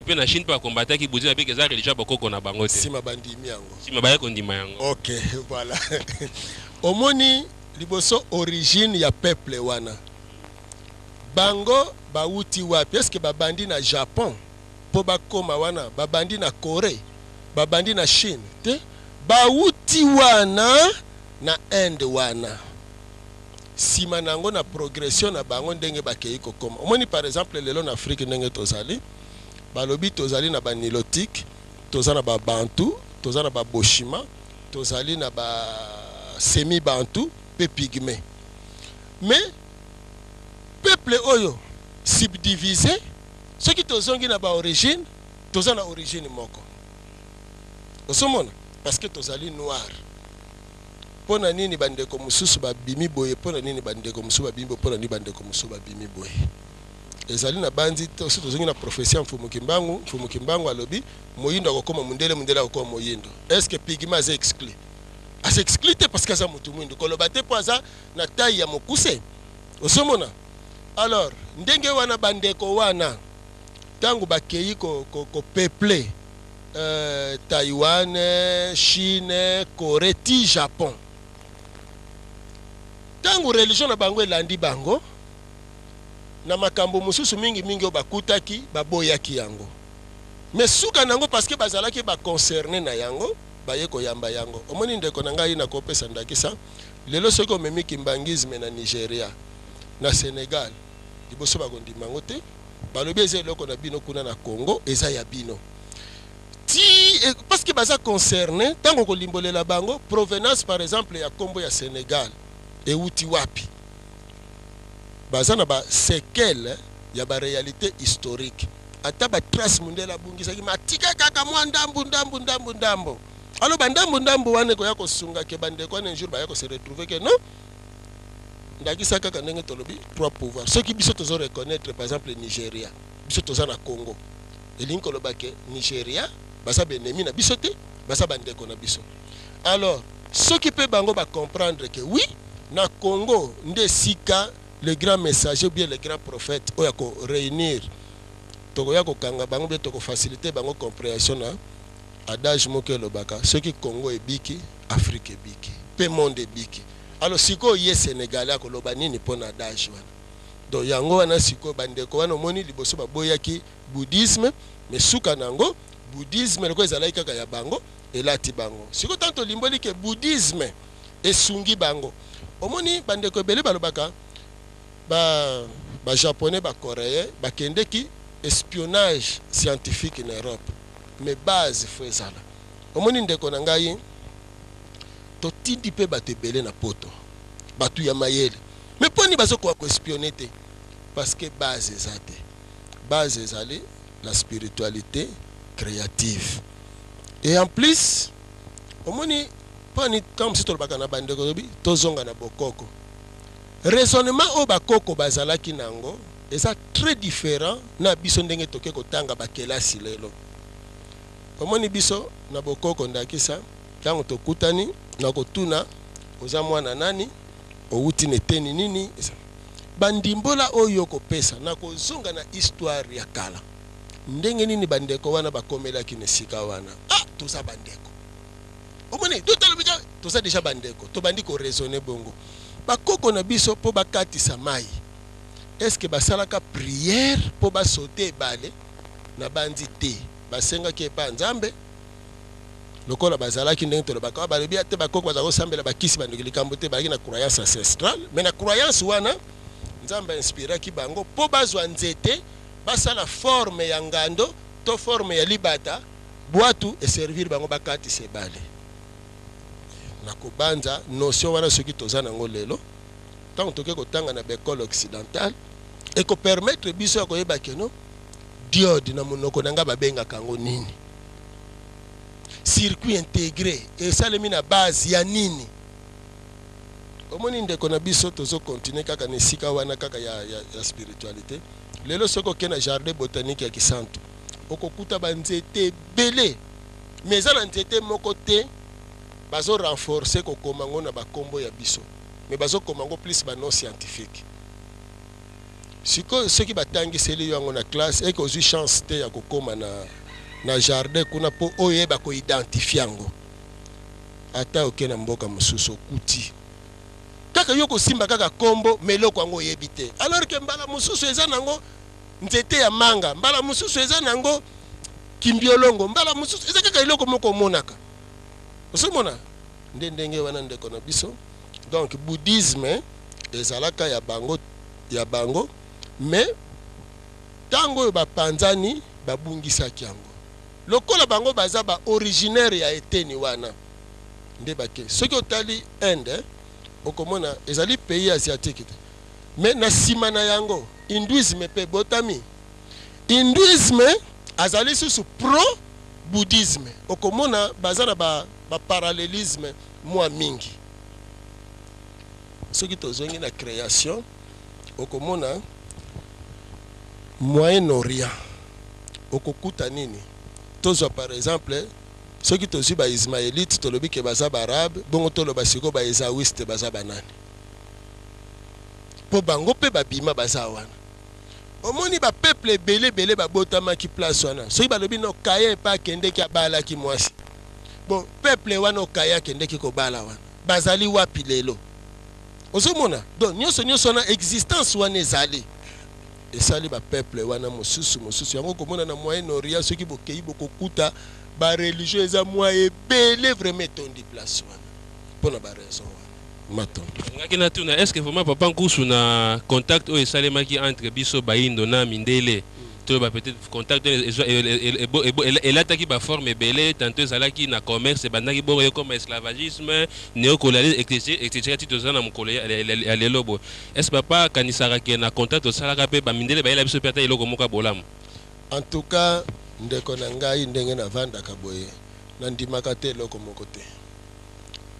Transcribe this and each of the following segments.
pe na Chine pa combattre ki bouddhisme pe que ça religion bakoko na bango te sima bandimi yango sima ba ko ndima yango. OK, voilà. Omoni liboso origine ya peuple wana bango bauti wapi? Est-ce que babandi na Japon po bakoma wana, babandi na Corée, babandi na Chine te, bauti wana na Inde wana. Sima nango na progression na bango ndenge bakei kokoma. Omoni par exemple lelo na Afrique ndenge tozali balobi tozali na ba nilotique, tozana ba bantu, tozana ba boshima, tozali na ba semi bantu pe pygmée. Mais peuple oyo subdivisé, ceux qui tozongi na ba origine, tozana origine moko. Osomona parce que tozali noir. Pona nini bandeko mususu ba bimi boye, pona nini bandeko mususu ba bimbo, pona nini bandeko mususu ba bimi boye. Ezali na bandi aussi tozongi na prophétie mfumu kimbangu alobi moyindo akokoma mundele akokoma moyindo. Est-ce que pygmée a exclu? As exclu parce que ça mutu mwindo koloba te po aza na taille ya mokuse. Osomona. Alors, ndenge wana bandeko wana tangu bakei ko peuple Taïwan, Chine, Corée, ti Japon. Tangu religion na bango elandi bango na makambo mususu mingi bakutaki baboyaki yango. Mais suka nango parce que bazalaki ba concerné na yango baye ko yamba yango. Omoni ndeko na ngai na kopesa ndakisa lelo soko omemi kimbangisme na Nigeria na Sénégal liboso bakondima ngo te balobi eza eloko na bino kuna na Congo eza ya bino ti parce que baza concerné tango kolimbolela bango provenance par exemple ya Kombo ya Sénégal euti wapi baza na ba séquelle ya ba réalité historique ata ba trace mundela bungisaki matika kaka mwa ndambu alo bandambu wane ko yako sunga ke bande ko un jour ba yako se retrouver que non ndakisa kaka ndenge tolobi trois pouvoirs ceux qui biso tozo reconnaître par exemple Nigeria biso toza na Congo elinko lobake Nigeria basa benemi na biso te basa bandeko na biso. Alors ceux qui peut bango ba comprendre que oui na Congo nde sika le grand messager ou bien le grand prophète oya ko réunir toko ya ko kanga bango be toko faciliter bango compréhension na adage moke lobaka ceux qui Congo ebiki Afrique ebiki pe monde ebiki. Alors siko ye Sénégalais akoloba nini pona adage wana donc yango wana siko bandeko wana moni liboso baboyaki bouddhisme mais suka nango bouddhisme leko ezalaki kaka ya bango elati bango siko tanto limboli ke bouddhisme esungi bango omoni bandeko ebele balobaka ba japonais ba coréen bakendeki espionnage scientifique en Europe mais base fo ezala omoni ndeko na ngai to tindi pe batebele na poto batu ya mayele mais poni bazoko ko espionner te parce que base ezate base ezali la spiritualité créative et en plus omoni poni comme si tolobaka na bandeko lobi tozonga na bokoko raisonnement o bakoko bazalaki nango eza très différent na biso ndenge toke kotanga bakelasi lelo. Omoni biso na bokoko ndakisa tango tokutani na kotuna oza mwana nani outi neteni nini bandimbola oyo kopesa na kozonga na histoire ya kala ndenge nini bandeko wana bakomelaki nesika wana toza bandeko omoni totalobika toza déjà bandeko to bandi ko raisonner bongo bakoko na biso po bakatisa mai est-ce que basalaka prière po basote ebale na bandi te basenga ki epa nzambe lokola bazalaki ndenge tolobaka balobi ate bakoko bazako sambela bakisi bandoki likambo te balaki na croyance ancestrale mais na croyance wana nzambe inspiraki bango po bazwa nzete basala forme ya ngando to forme ya libata boatu et servir bango bakatisa ebale na kobanza notion wana soki toza nango lelo tant toke kotanga na bekole occidentale et ko permettre biso koyeba keno diode na monoko nanga babenga kango nini circuit intégré et salemi na base ya nini omoni ndeko na biso tozo continuer kaka nesika wana kaka ya spiritualité lelo soko ke na jardin botanique ya Kisantu okokuta banzete belé mais za nzete moko te bazo renforcer ko komango na bakombo ya biso mais bazo komango plus ba non scientifique sikoyo soki batangiseli yango na classe eke ozwi chance te ya kokóma na jardin kuna mpo oyo yeba koidentifie yango ata oke na mboka mosusu okuti kaka yo kosimba kaka kombo meloko yango oyebi te alors ke mbala mosusu eza nango nzete ya manga mbala mosusu eza nango kimbiolongo mbala mosusu eza kaka eloko moko omonaka osomona nde ndenge wana ndeko na biso donc bouddhisme ezalaka ya bango mais tango oyo bapanzani babungisaki yango lokola bango baza ba originaire ya eteni wana nde bake soki otali Inde okomona ezali pays asiatique te mais na nsima na yango hindouisme pe botami hindouisme azali susu pro bouddhisme okomona baza na ba parallélisme mwa mingi soki tozongi na création okomona Moyen-Orient okokuta nini tozwa par exemple soki tozwi ba ismaélite tolobi ke baza barabe bongo toloba siko ba ezawiste baza banani po bango pe babima baza wana omoni ba peuple ebele babotamaki place wana soki balobi no kaya epa akendeki abalaki mwasi bon peuple wana okaya akendeki kobala wana bazali wapi lelo ozomona donc nyonso na existence wana ezali esali ba peuple wana mosusu yango komona na Moyen-Orient soki bokei bokokuta ba religieux eza mwa ebele vraiment etondi place wana mpona ba raison wana matondo ngaki na tuna est-ce que vraiment papa nkusu na contact oyo esalemaki entre biso baindo na mindele to ba peut-être contact elataki ba forme ebele tantôt ezalaki na commerce bandaki bongo comme esclavagisme néocolonialisme etc titoza na mokolo ya lelo bo est-ce papa kanisaka na contact osalaka pe ba mindele bayela biso pe ata eloko moko bolamu en tout cas ndeko na ngai ndenge na vandaka boye na ndimaka te eloko moko te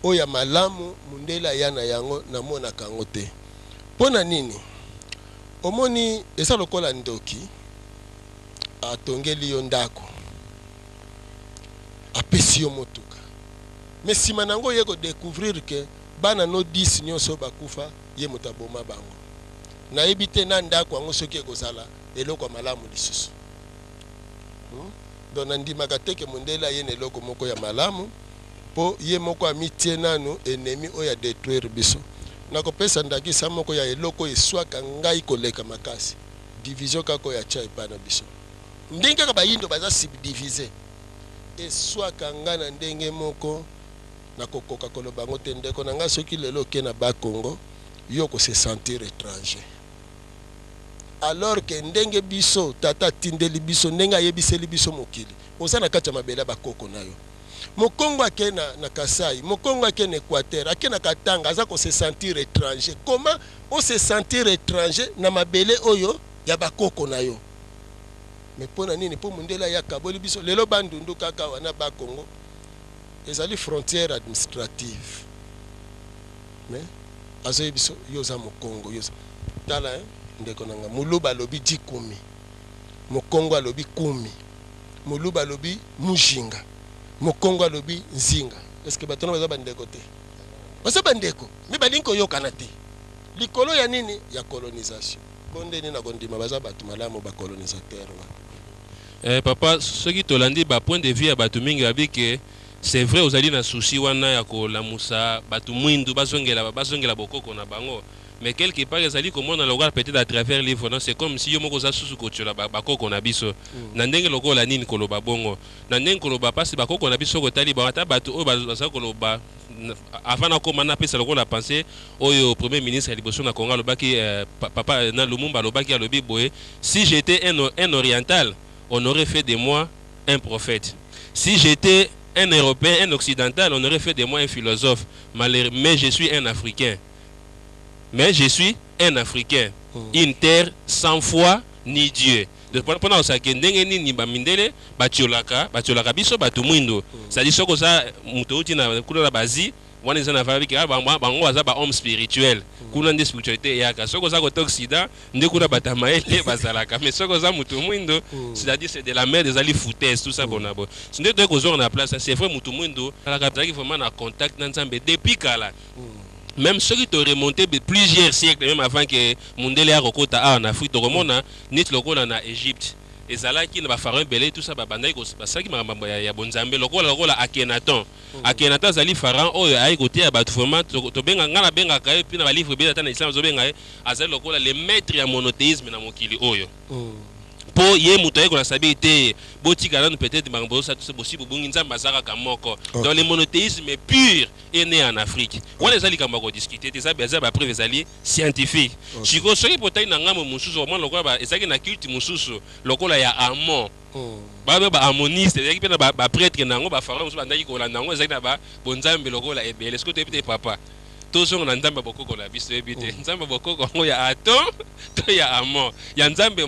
oya malamu mundela yana yango na mona kango te pona nini omoni esa lokola ndoki atongeli yo ndako apesi yo motuka mais sima nango ye ko découvrir que bana no 10 nyonso bakufa ye mutaboma bango na ebite na ndako yango soki ekozala eloko malamu lisusu donc nandimaka teke mundela ye eloko moko ya malamu po ye moko amitie nanu ennemi oyo détruire biso nakopesa ndakisa moko ya eloko eswaka ngai koleka makasi division kako ya cha epana biso ndenge kaka bayindo baza subdivisé eswaka nga na ndenge moko nakokoka koloba ngo te ndeko na nga soki lelo ke na Bakongo yo ko se sentir étranger alors que ndenge biso tata tindeli biso ndenge ayebiseli biso mokili oza na kati ya mabele bakoko na yo mokongo ake na Kasai mokongo ake na Équateur ake na Katanga aza ko se sentir étranger comment on se sentir étranger na mabele oyo ya bakoko na yo mais pona nini po mundela ya kaboli biso lelo bandundu kaka wana Bakongo ezali frontière administrative mais azoyi biso yoza mokongo yoza tala ndeko nanga muluba lobi 10 kumi mokongo alobi 10 muluba lobi mujinga mokongo alobi nzinga est-ce que batona baza bandeko te baza bandeko mais balinko yokana te likolo ya nini ya colonisation bonde nini na kondima baza batu malamu ba colonisateur papa soki tolandi ba point de vue ya batu mingi abike c'est vrai ozali na souci wana ya kolamusa batu mwindu bazongela bokoko na bango mais quelque part ezali komona lokola peut-être à travers livre non c'est comme si yo moko za susu kotiola bakoko na biso na ndenge lokola nini koloba bongo na ndenge koloba pasi bakoko na biso kotali ba ata batu oyo baza koloba avant na koma na pesa lokola penser oyo premier ministre ya liboso na Congo lobaki papa na Lumumba lobaki alobi boye si j'étais un oriental on aurait fait de moi un prophète si j'étais un européen un occidental on aurait fait de moi un philosophe mais je suis un africain. Mais je suis un Africain, une terre sans foi ni Dieu. Pendant ça, ni bamindele, batiolaka biso batu mwindo. C'est-à-dire que ça, mutouti na kula bazi, wana zana fabi ka bango aza ba homme spirituel. Kuna ndi spiritualité yaka. Soko za ko toxida, ndi kuna batamaele bazalaka. Mais soko za mutu mwindo, c'est-à-dire c'est de la mer des ali foutaise tout ça bonabo. C'est de ko zo na place, c'est vrai mutu mwindo, la kapitaki vraiment na contact na nzambe depuis kala. même ceux qui ont remonté plusieurs siècles même avant que Mundele a rekota en Afrique to remona nit lokola na Égypte ezalaki na ba pharaon belé tout ça ba bandai ko basaki makambo ya bonzambe lokola Akhenaton Akhenaton azali pharaon oyo ayi kote ya batu vraiment to benga ngana benga ka puis na ba livre bela tana islam zo benga azali lokola le maître ya monothéisme na mokili oyo po ye muto ayeko na sabi te botika nanu peut-être makambo ça c'est possible bungi nzambe azaka kamoko dans le monothéisme pur est né en Afrique wana ezali kamba ko discuter te ça ba preuve ezali scientifique siko soki potai na ngamo mususu au moins lokola ba ezaki na culte mususu lokola ya Amon ba harmoniste ezaki pe na ba prêtre nango ba pharaon mususu bandaki ko la nango ezaki na ba bonzambe lokola ebele est-ce que tu peux papa tozo na nzambe bokoko la biso ebite nzambe bokoko ngo ya Aton to ya Amon ya nzambe